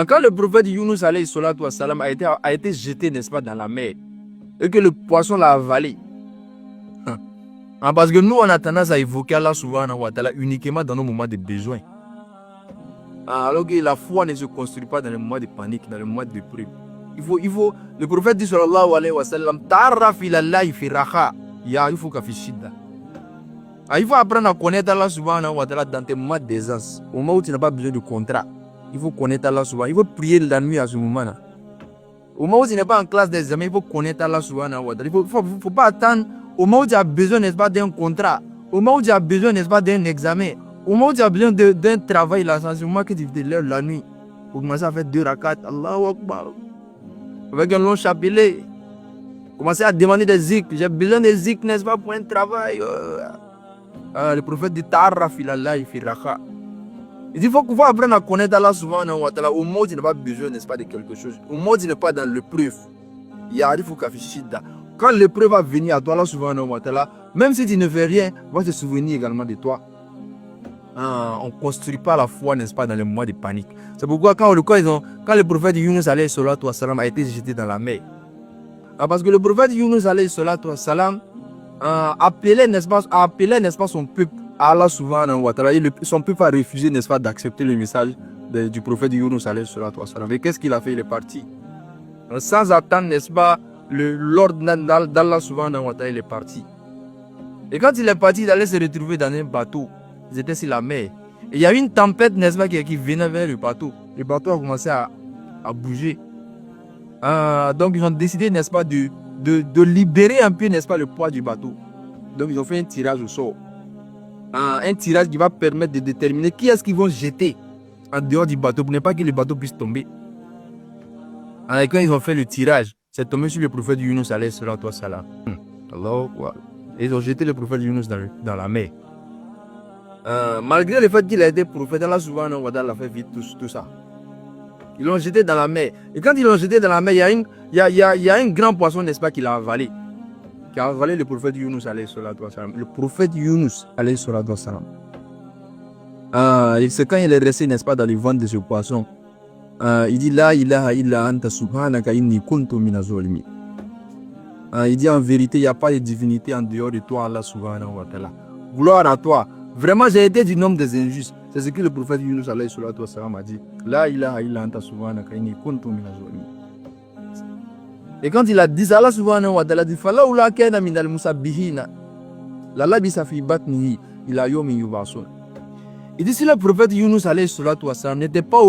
Quand le prophète Yunus alayhi salatu wa salam a été jeté, n'est-ce pas, dans la mer, et que le poisson l'a avalé. Parce que nous, on a tendance à évoquer Allah subhanahu wa ta'ala uniquement dans nos moments de besoin. Alors que la foi ne se construit pas dans les moments de panique, dans les moments de preuve. Le prophète dit sallallahu alayhi wa sallam, ta'arraf ilallahi fi raha, ya'rifuka fi shidda. Il faut apprendre à connaître Allah subhanahu wa ta'ala dans tes moments d'aisance. Au moment où tu n'as pas besoin de contrat, il faut connaître Allah subhanahu. Il faut prier la nuit à ce moment-là. Au moment où tu n'es pas en classe d'examen, il faut connaître Allah subhanahu wa ta'ala. Il ne faut pas attendre au moment où tu as besoin, n'est-ce pas, d'un contrat. Au moment où tu as besoin, n'est-ce pas, d'un examen. Au moment où tu as besoin d'un travail, là, c'est au moment que tu te lèves la nuit pour commencer à faire 2 rakats. Allahu Akbar. Avec un long chapelet. Commencer à demander des zikr. J'ai besoin des zikr, n'est-ce pas, pour un travail. Le prophète dit ta'arraf ilallahi fi raha. Il dit qu'il faut apprendre à connaître Allah subhanahu wa ta'ala au moment où tu n'as pas besoin, n'est-ce pas, de quelque chose. Au moment où tu n'es pas dans l'épreuve. Ya'rifuka fi shidda. Quand l'épreuve va venir à toi, Allah subhanahu wa ta'ala, même si tu ne fais rien, il va se souvenir également de toi. On ne construit pas la foi, n'est-ce pas, dans les moments de panique. C'est pourquoi quand le prophète Yunus alayhi salatu wa salam a été jeté dans la mer. Parce que le prophète Yunus alayhi salatu wa salam appelait, n'est-ce pas, son peuple à Allah subhanahu wa ta'ala. Son peuple a refusé, n'est-ce pas, d'accepter le message du prophète Yunus alayhi salatu wa salam. Et qu'est-ce qu'il a fait? Il est parti. Sans attendre, n'est-ce pas, l'ordre d'Allah subhanahu wa ta'ala, il est parti. Et quand il est parti, il allait se retrouver dans un bateau. Ils étaient sur la mer. Et il y a eu une tempête, n'est-ce pas, qui venait vers le bateau. Le bateau a commencé à bouger. Donc ils ont décidé, n'est-ce pas, de libérer un peu, n'est-ce pas, le poids du bateau. Donc ils ont fait un tirage au sort. Un tirage qui va permettre de déterminer qui est-ce qu'ils vont jeter en dehors du bateau pour ne pas que le bateau puisse tomber. Et quand ils ont fait le tirage, c'est tombé sur le prophète Yunus alayhi salatu wa salam. Allahu Akbar. Et ils ont jeté le prophète Yunus dans la mer. Malgré le fait qu'il a été prophète, Allah subhanahu wa ta'ala a fait vite tout ça. Ils l'ont jeté dans la mer. Et quand ils l'ont jeté dans la mer, il y a un grand poisson, n'est-ce pas, qui l'a avalé. Qui a avalé le prophète Yunus alayhi salatu wa salam. Le prophète Yunus alayhi salatu wa salam. C'est quand il est resté, n'est-ce pas, dans le ventre de ce poisson. Il dit La ilaha illa anta subhanaka inni kuntu minaz zalimin. Il dit en vérité, il n'y a pas de divinité en dehors de toi, Allah subhanahu wa ta'ala. Gloire à toi. Vraiment, j'ai été du nombre des injustes. C'est ce que le prophète Yunus alayhi salatu wa salam a dit. La ilaha illa anta subhanaka inni kuntu minaz zalimin. Et quand il a dit ça, Allah subhanahu wa ta'ala dit Falaula kana minal musabbihina la labisa fi batnihi ila yawmin yub'asun. Il dit si le prophète Yunus alayhi salatu wa salam n'était pas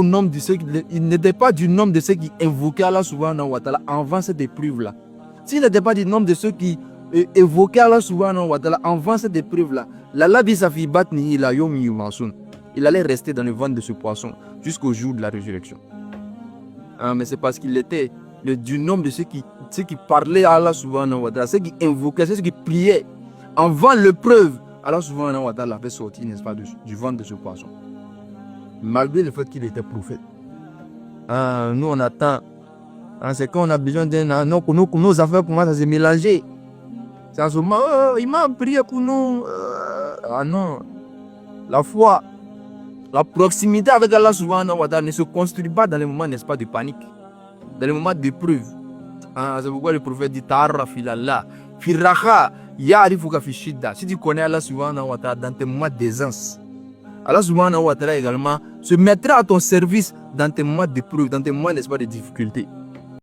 du nombre de ceux qui invoquaient Allah subhanahu wa ta'ala avant cette épreuve-là. S'il n'était pas du nombre de ceux qui évoquaient Allah subhanahu wa ta'ala avant cette épreuve-là, la labisa fi batnihi ila yawmin yub'asun. Il allait rester dans le ventre de ce poisson jusqu'au jour de la résurrection. Mais c'est parce qu'il était du nombre de ceux qui parlaient à Allah subhanahu wa ta'ala, ceux qui invoquaient, ceux qui priaient avant l'épreuve. Allah subhanahu wa ta'ala fait sortir, n'est-ce pas, du ventre de ce poisson. Malgré le fait qu'il était prophète. Nous on attend. C'est quand on a besoin d'un... Nos affaires commencent à se mélanger. C'est en ce moment, il m'a prié pour nous. Non. La foi, la proximité avec Allah subhanahu wa ta'ala ne se construit pas dans les moments, n'est-ce pas, de panique. Dans les moments d'épreuve. C'est pourquoi le prophète dit Ta'arraf ilallah fi raha ya'rifuka fi shidda. Si tu connais Allah subhanahu wa ta'ala dans tes moments d'aisance, Allah subhanahu wa ta'ala également se mettra à ton service dans tes moments d'épreuve, dans tes moments, n'est-ce pas, de difficulté.